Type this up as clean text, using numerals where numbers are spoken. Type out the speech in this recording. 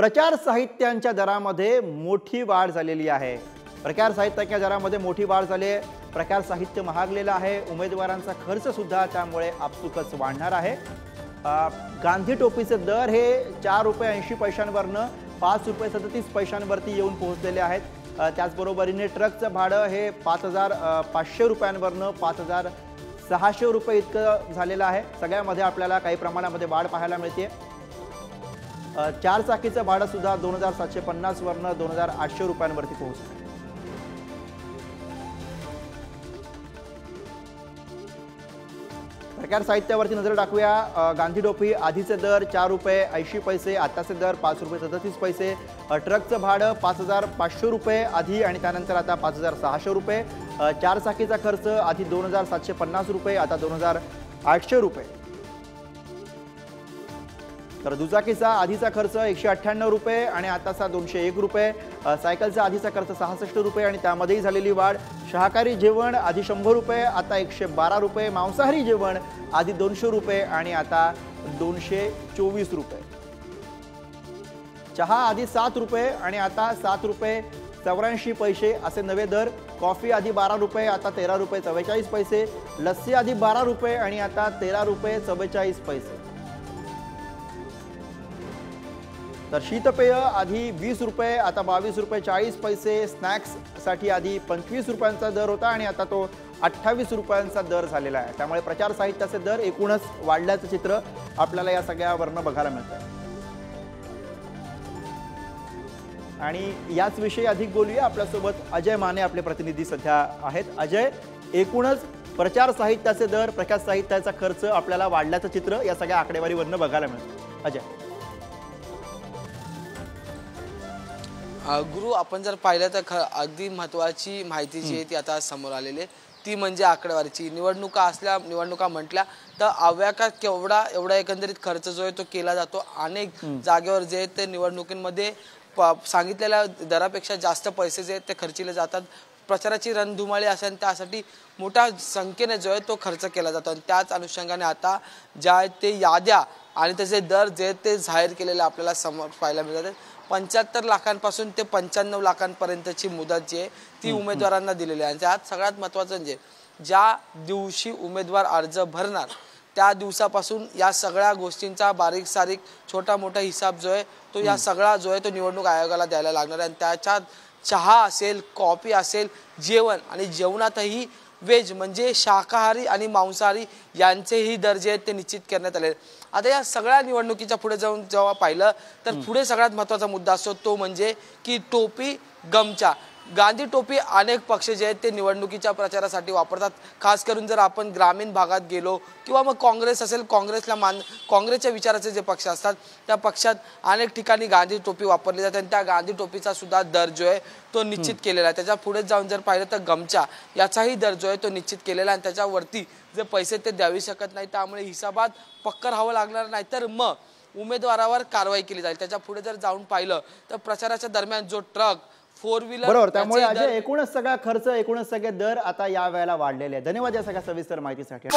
प्रचार साहित्यांच्या दरामध्ये मोठी वाढ झालेली आहे। प्रचार साहित्याच्या दरामध्ये मोठी वाढ झाली आहे। प्रचार साहित्य महागलेलं आहे। उमेदवारांचा खर्च सुद्धा त्यामुळे आपसुकच वाढणार आहे। गांधी टोपीचे दर हे ₹4.80 ₹5.37 येऊन पोहोचलेले आहेत। त्याचबरोबरीने ट्रकचं भाडं हे ₹5,500 ₹5,600 इतकं झालेलं आहे। सगळ्यामध्ये आपल्याला काही प्रमाणामध्ये वाढ पाहायला मिळते। 4 चाकीचं भाडं सुद्धा 2,750 वरून 2,800 रुपयांवरती पोहोचलं। प्रचार साहित्यावरती नजर टाकूया। गांधी टोपी आधीचे दर ₹4.80 आताचे दर ₹5.37। ट्रकचं भाडं ₹5,500 आधी आणि त्यानंतर आता ₹5,600। 4 चाकीचा खर्च आधी ₹2,750 आता ₹2,800। तर दुचाकीचा आधीचा खर्च ₹198 आणि आताचा ₹201। सायकलचा आधीचा खर्च ₹66 आणि त्यामध्येही झालेली वाढ। शाकाहारी जेवण आधी ₹100 आता ₹112। मांसाहारी जेवण आधी ₹200 आणि आता ₹224। चहा आधी ₹7 आणि आता ₹7.84 असे नवे दर। कॉफी आधी ₹12 आता ₹13.44। लस्सी आधी ₹12 आणि आता ₹13.44। तर शीतपेय आधी ₹20 आता ₹22.40। स्नॅक्ससाठी आधी ₹25 दर होता आणि आता तो ₹28 दर झालेला आहे। त्यामुळे प्रचार साहित्याचे दर एकूणच वाढल्याचं चित्र आपल्याला या सगळ्यावरनं बघायला मिळतं। आणि याच विषयी अधिक बोलूया। आपल्यासोबत अजय माने आपले प्रतिनिधी सध्या आहेत। अजय, एकूणच प्रचार साहित्याचे दर, प्रचार साहित्याचा खर्च आपल्याला वाढल्याचं चित्र या सगळ्या आकडेवारीवरनं बघायला मिळतं। अजय, गुरु, आपण जर पाहिलं तर अगदी महत्त्वाची माहिती जी आहे ती आता समोर आलेली आहे, ती म्हणजे आकडेवारीची। निवडणुका म्हटल्या तर आव्याकात एवढा एकंदरीत खर्च जो आहे तो केला जातो। अनेक जागेवर जे ते निवडणुकींमध्ये सांगितलेल्या दरापेक्षा जास्त पैसे जे ते खर्चिले जातात। प्रचाराची रणधुमाळी असेल त्यासाठी मोठ्या संख्येने जो आहे तो खर्च केला जातो। आणि त्याच अनुषंगाने आता ज्या ते याद्या आणि त्याचे दर जे ते जाहीर केलेले आपल्याला समोर पाहायला मिळतात। 75 लाखांपासून ते 95 लाखांपर्यंतची मुदत जी आहे ती उमेदवारांना दिलेली आहे। आणि त्यात सगळ्यात महत्त्वाचं म्हणजे ज्या दिवशी उमेदवार अर्ज भरणार त्या दिवसापासून या सगळ्या गोष्टींचा बारीक सारीक छोटा मोठा हिसाब जो आहे तो या सगळा जो आहे तो निवडणूक आयोगाला द्यायला लागणार आहे। आणि त्याच्यात चहा असेल, कॉफी असेल, जेवण आणि जेवणातही वेज म्हणजे शाकाहारी आणि मांसाहारी यांचेही दर्जे आहेत ते निश्चित करण्यात आले। आता या सगळ्या निवडणुकीच्या पुढे जाऊन जेव्हा पाहिलं तर पुढे सगळ्यात महत्त्वाचा मुद्दा असतो तो म्हणजे की टोपी गमछा। गांधी टोपी अनेक पक्ष जे आहेत ते निवडणुकीच्या प्रचारासाठी वापरतात। खास करून जर आपण ग्रामीण भागात गेलो किंवा मग काँग्रेस असेल, काँग्रेसच्या विचाराचे जे पक्ष असतात त्या पक्षात अनेक ठिकाणी गांधी टोपी वापरली जाते। आणि त्या गांधी टोपीचा सुद्धा दर जो आहे तो निश्चित केलेला आहे। त्याच्या पुढे जाऊन जर पाहिलं तर गमछा याचाही दर जो आहे तो निश्चित केलेला आहे। आणि त्याच्यावरती जे पैसे ते द्यावी शकत नाही, त्यामुळे हिसाबात पक्का राहावं लागणार, नाहीतर मग उमेदवारावर कारवाई केली जाईल। त्याच्या पुढे जर जाऊन पाहिलं तर प्रचाराच्या दरम्यान जो ट्रक, 4 व्हीलर, बरोबर, त्यामुळे अजय एकूणच सगळा खर्च, एकूणच सगळे दर आता या वेळेला वाढलेले आहेत। धन्यवाद या सगळ्या सविस्तर माहितीसाठी।